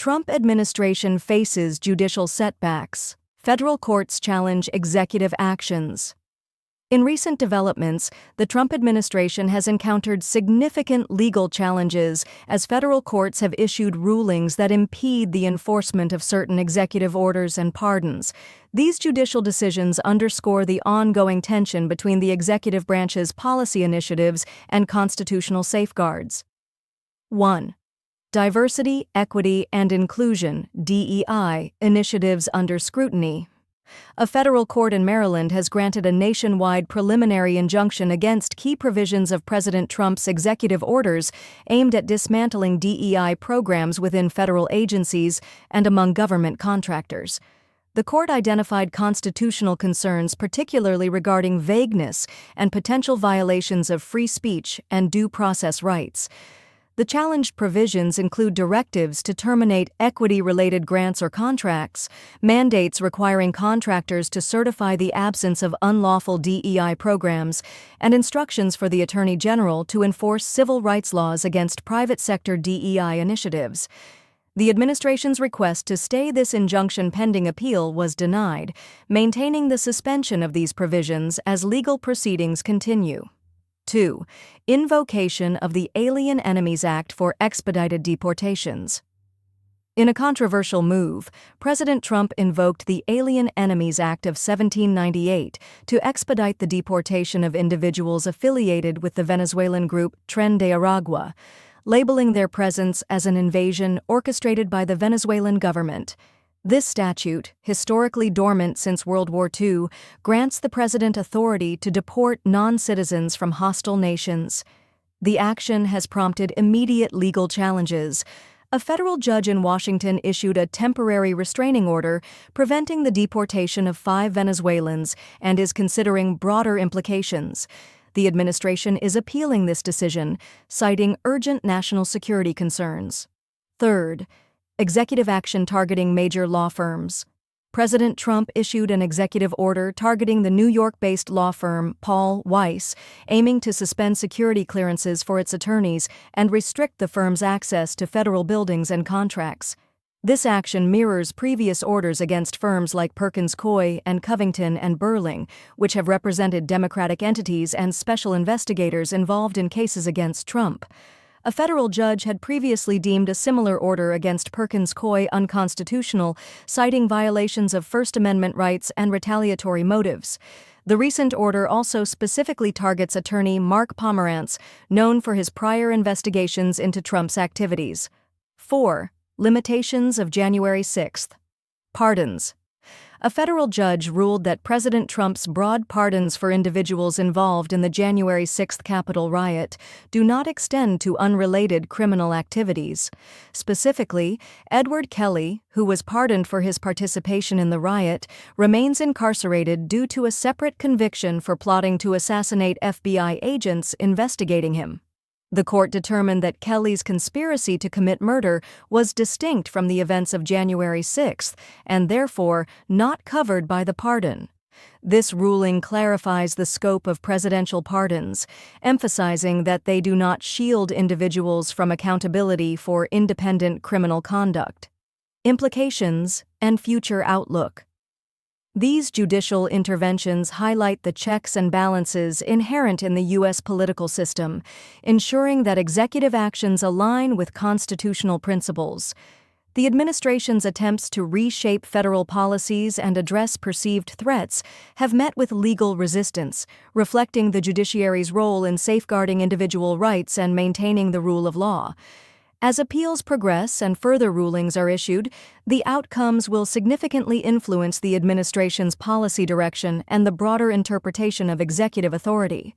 Trump administration faces judicial setbacks. Federal courts challenge executive actions. In recent developments, the Trump administration has encountered significant legal challenges as federal courts have issued rulings that impede the enforcement of certain executive orders and pardons. These judicial decisions underscore the ongoing tension between the executive branch's policy initiatives and constitutional safeguards. 1. Diversity, Equity, and Inclusion (DEI) initiatives under scrutiny. A federal court in Maryland has granted a nationwide preliminary injunction against key provisions of President Trump's executive orders aimed at dismantling DEI programs within federal agencies and among government contractors. The court identified constitutional concerns particularly regarding vagueness and potential violations of free speech and due process rights. The challenged provisions include directives to terminate equity-related grants or contracts, mandates requiring contractors to certify the absence of unlawful DEI programs, and instructions for the Attorney General to enforce civil rights laws against private sector DEI initiatives. The administration's request to stay this injunction pending appeal was denied, maintaining the suspension of these provisions as legal proceedings continue. 2. Invocation of the Alien Enemies Act for expedited deportations. In a controversial move, President Trump invoked the Alien Enemies Act of 1798 to expedite the deportation of individuals affiliated with the Venezuelan group Tren de Aragua, labeling their presence as an invasion orchestrated by the Venezuelan government. This statute, historically dormant since World War II, grants the president authority to deport non-citizens from hostile nations. The action has prompted immediate legal challenges. A federal judge in Washington issued a temporary restraining order preventing the deportation of 5 Venezuelans and is considering broader implications. The administration is appealing this decision, citing urgent national security concerns. 3. Executive action targeting major law firms. President Trump issued an executive order targeting the New York-based law firm Paul Weiss, aiming to suspend security clearances for its attorneys and restrict the firm's access to federal buildings and contracts. This action mirrors previous orders against firms like Perkins Coie and Covington and Burling, which have represented Democratic entities and special investigators involved in cases against Trump. A federal judge had previously deemed a similar order against Perkins Coie unconstitutional, citing violations of First Amendment rights and retaliatory motives. The recent order also specifically targets attorney Mark Pomerantz, known for his prior investigations into Trump's activities. 4. Limitations of January 6th. Pardons. A federal judge ruled that President Trump's broad pardons for individuals involved in the January 6th Capitol riot do not extend to unrelated criminal activities. Specifically, Edward Kelly, who was pardoned for his participation in the riot, remains incarcerated due to a separate conviction for plotting to assassinate FBI agents investigating him. The court determined that Kelly's conspiracy to commit murder was distinct from the events of January 6th and therefore not covered by the pardon. This ruling clarifies the scope of presidential pardons, emphasizing that they do not shield individuals from accountability for independent criminal conduct. Implications and future outlook. These judicial interventions highlight the checks and balances inherent in the U.S. political system, ensuring that executive actions align with constitutional principles. The administration's attempts to reshape federal policies and address perceived threats have met with legal resistance, reflecting the judiciary's role in safeguarding individual rights and maintaining the rule of law. As appeals progress and further rulings are issued, the outcomes will significantly influence the administration's policy direction and the broader interpretation of executive authority.